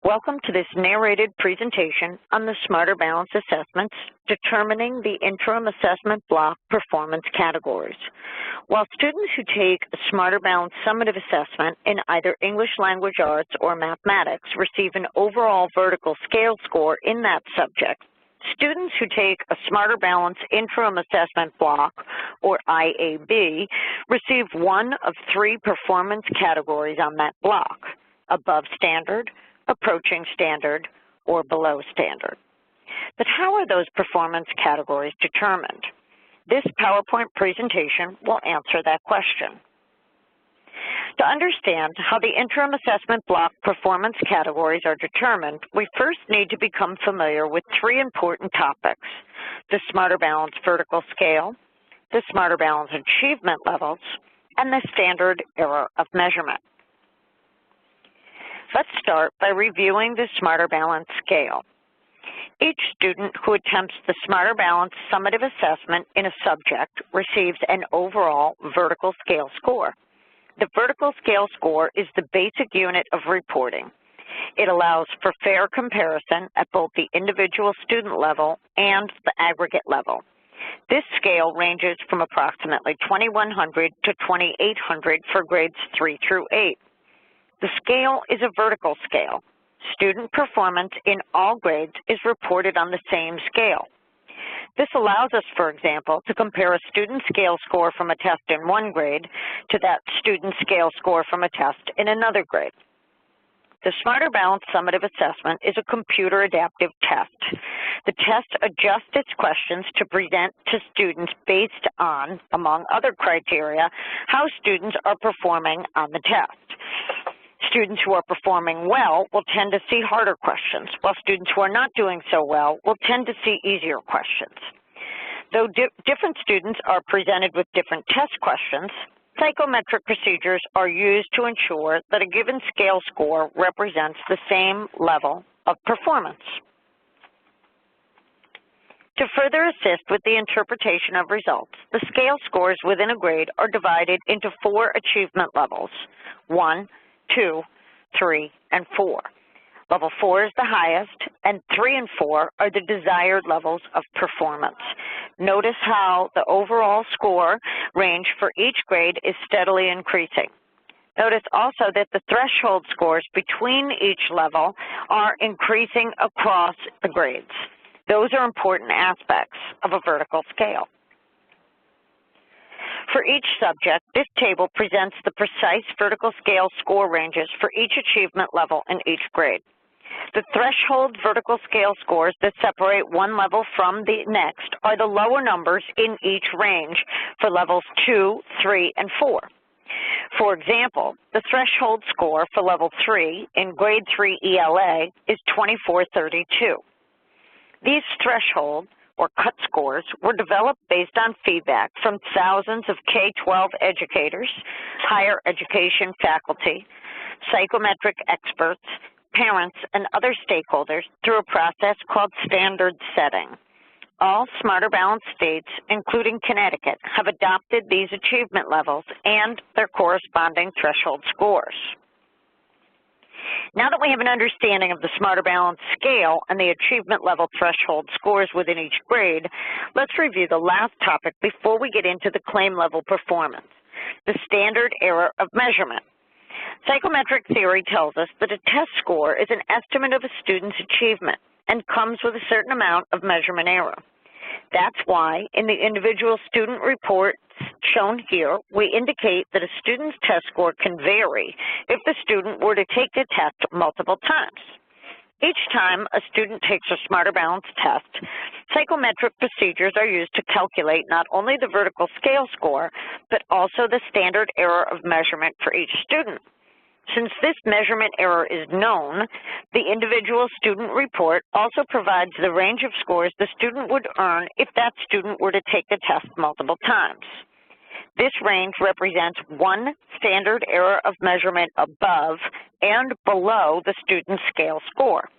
Welcome to this narrated presentation on the Smarter Balance Assessments, determining the interim assessment block performance categories. While students who take a Smarter Balance summative assessment in either English Language Arts or mathematics receive an overall vertical scale score in that subject, students who take a Smarter Balance interim assessment block, or IAB, receive one of three performance categories on that block: above standard, approaching standard, or below standard. But how are those performance categories determined? This PowerPoint presentation will answer that question. To understand how the interim assessment block performance categories are determined, we first need to become familiar with three important topics: the Smarter Balance vertical scale, the Smarter Balance achievement levels, and the standard error of measurement. Let's start by reviewing the Smarter Balance scale. Each student who attempts the Smarter Balance summative assessment in a subject receives an overall vertical scale score. The vertical scale score is the basic unit of reporting. It allows for fair comparison at both the individual student level and the aggregate level. This scale ranges from approximately 2,100 to 2,800 for grades 3 through 8. The scale is a vertical scale. Student performance in all grades is reported on the same scale. This allows us, for example, to compare a student scale score from a test in one grade to that student scale score from a test in another grade. The Smarter Balance summative assessment is a computer adaptive test. The test adjusts its questions to present to students based on, among other criteria, how students are performing on the test. Students who are performing well will tend to see harder questions, while students who are not doing so well will tend to see easier questions. Though different students are presented with different test questions, psychometric procedures are used to ensure that a given scale score represents the same level of performance. To further assist with the interpretation of results, the scale scores within a grade are divided into 4 achievement levels: 1, 2, 3, and 4. Level 4 is the highest, and 3 and 4 are the desired levels of performance. Notice how the overall score range for each grade is steadily increasing. Notice also that the threshold scores between each level are increasing across the grades. Those are important aspects of a vertical scale. For each subject, this table presents the precise vertical scale score ranges for each achievement level in each grade. The threshold vertical scale scores that separate one level from the next are the lower numbers in each range for levels 2, 3, and 4. For example, the threshold score for level 3 in grade 3 ELA is 2432. These threshold or cut scores were developed based on feedback from thousands of K-12 educators, higher education faculty, psychometric experts, parents, and other stakeholders through a process called standard setting. All Smarter Balance states, including Connecticut, have adopted these achievement levels and their corresponding threshold scores. Now that we have an understanding of the Smarter Balance scale and the achievement level threshold scores within each grade, let's review the last topic before we get into the claim level performance: the standard error of measurement. Psychometric theory tells us that a test score is an estimate of a student's achievement and comes with a certain amount of measurement error. That's why in the individual student reports shown here, we indicate that a student's test score can vary if the student were to take the test multiple times. Each time a student takes a Smarter Balance test, psychometric procedures are used to calculate not only the vertical scale score, but also the standard error of measurement for each student. Since this measurement error is known, the individual student report also provides the range of scores the student would earn if that student were to take the test multiple times. This range represents one standard error of measurement above and below the student's scale score.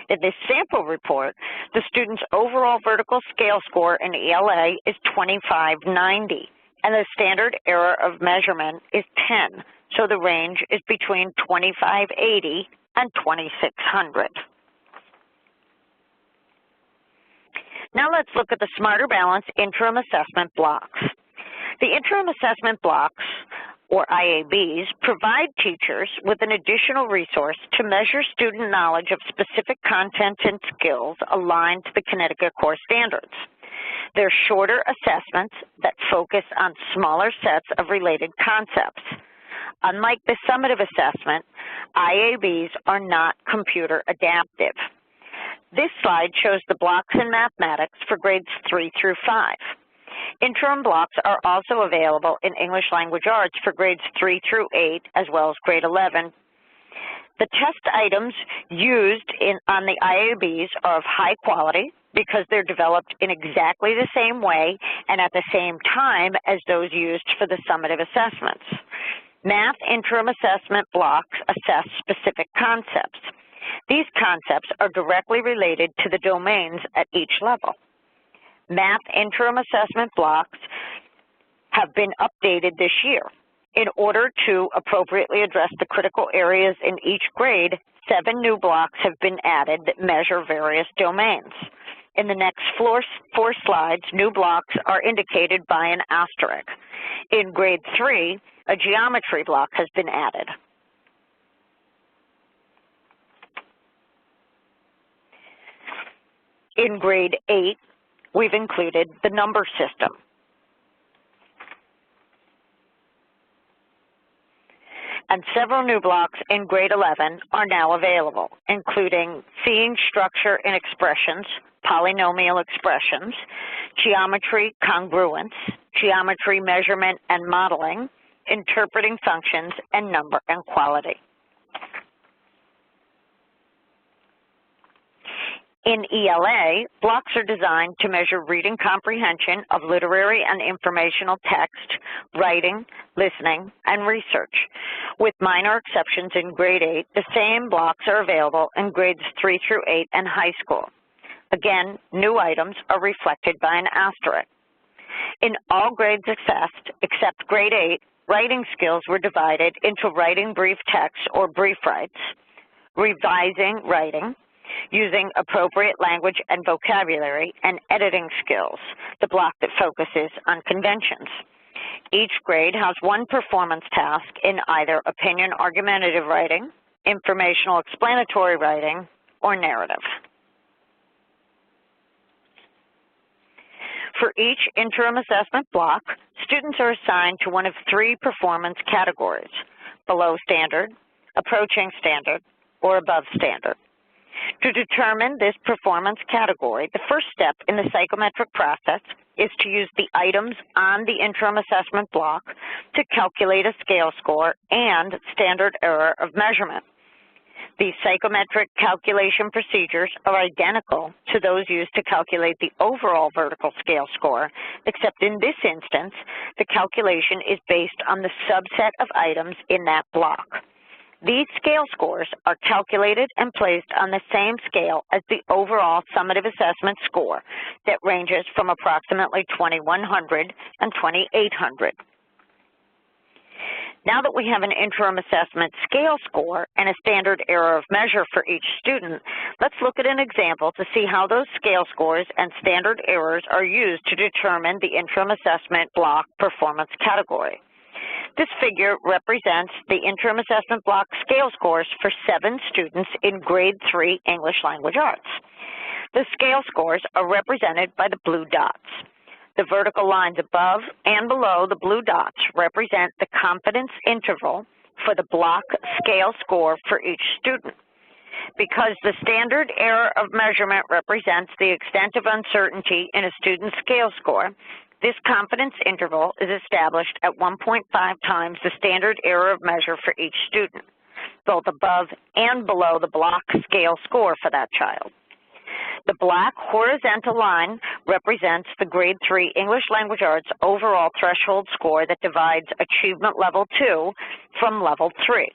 In this sample report, the student's overall vertical scale score in ELA is 2590, and the standard error of measurement is 10. So the range is between 2580 and 2,600. Now let's look at the Smarter Balance interim assessment blocks. The interim assessment blocks, or IABs, provide teachers with an additional resource to measure student knowledge of specific content and skills aligned to the Connecticut core standards. They're shorter assessments that focus on smaller sets of related concepts. Unlike the summative assessment, IABs are not computer adaptive. This slide shows the blocks in mathematics for grades 3 through 5. Interim blocks are also available in English Language Arts for grades 3 through 8, as well as grade 11. The test items used on the IABs are of high quality because they're developed in exactly the same way and at the same time as those used for the summative assessments. Math interim assessment blocks assess specific concepts. These concepts are directly related to the domains at each level. Math interim assessment blocks have been updated this year. In order to appropriately address the critical areas in each grade, 7 new blocks have been added that measure various domains. In the next 4 slides, new blocks are indicated by an asterisk. In grade 3, a geometry block has been added. In grade 8, we've included the number system. And several new blocks in grade 11 are now available, including seeing structure in expressions, polynomial expressions, geometry congruence, geometry measurement and modeling, interpreting functions, and number and quality. In ELA, blocks are designed to measure reading comprehension of literary and informational text, writing, listening, and research. With minor exceptions in grade 8, the same blocks are available in grades 3 through 8 and high school. Again, new items are reflected by an asterisk. In all grades assessed, except grade 8, writing skills were divided into writing brief text or brief rights, revising writing, using appropriate language and vocabulary, and editing skills, the block that focuses on conventions. Each grade has one performance task in either opinion argumentative writing, informational explanatory writing, or narrative. For each interim assessment block, students are assigned to one of 3 performance categories: below standard, approaching standard, or above standard. To determine this performance category, the first step in the psychometric process is to use the items on the interim assessment block to calculate a scale score and standard error of measurement. These psychometric calculation procedures are identical to those used to calculate the overall vertical scale score, except in this instance, the calculation is based on the subset of items in that block. These scale scores are calculated and placed on the same scale as the overall summative assessment score that ranges from approximately 2,100 and 2,800. Now that we have an interim assessment scale score and a standard error of measure for each student, let's look at an example to see how those scale scores and standard errors are used to determine the interim assessment block performance category. This figure represents the interim assessment block scale scores for 7 students in grade 3 English Language Arts. The scale scores are represented by the blue dots. The vertical lines above and below the blue dots represent the confidence interval for the block scale score for each student. Because the standard error of measurement represents the extent of uncertainty in a student's scale score, this confidence interval is established at 1.5 times the standard error of measure for each student, both above and below the block scale score for that child. The black horizontal line represents the grade 3 English Language Arts overall threshold score that divides achievement level 2 from level 3.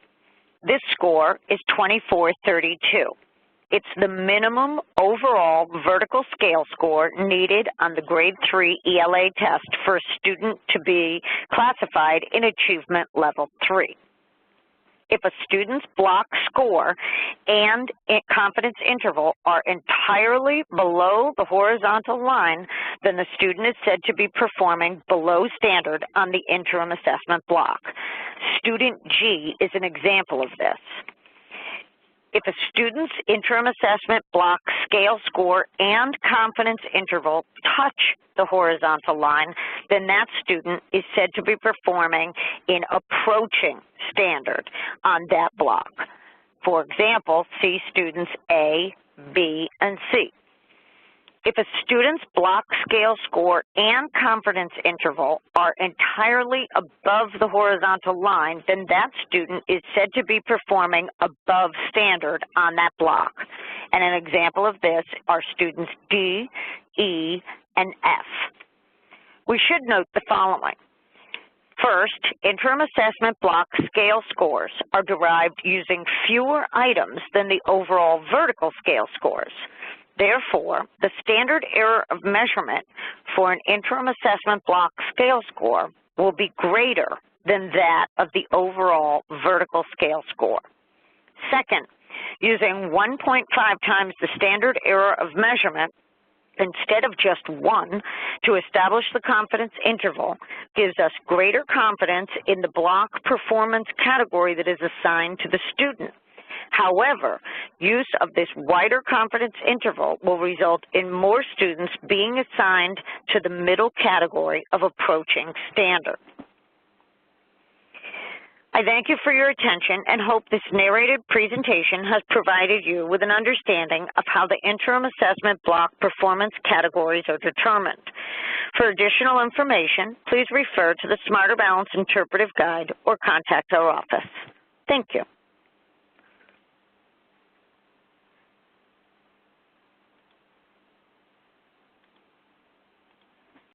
This score is 2432. It's the minimum overall vertical scale score needed on the grade 3 ELA test for a student to be classified in achievement level 3. If a student's block score and confidence interval are entirely below the horizontal line, then the student is said to be performing below standard on the interim assessment block. Student G is an example of this. If a student's interim assessment block scale score and confidence interval touch the horizontal line, then that student is said to be performing in approaching standard on that block. For example, see students A, B, and C. If a student's block scale score and confidence interval are entirely above the horizontal line, then that student is said to be performing above standard on that block. And an example of this are students D, E, and F. We should note the following. First, interim assessment block scale scores are derived using fewer items than the overall vertical scale scores. Therefore, the standard error of measurement for an interim assessment block scale score will be greater than that of the overall vertical scale score. Second, using 1.5 times the standard error of measurement instead of just 1 to establish the confidence interval gives us greater confidence in the block performance category that is assigned to the student. However, use of this wider confidence interval will result in more students being assigned to the middle category of approaching standard. I thank you for your attention and hope this narrated presentation has provided you with an understanding of how the interim assessment block performance categories are determined. For additional information, please refer to the Smarter Balance Interpretive Guide or contact our office. Thank you.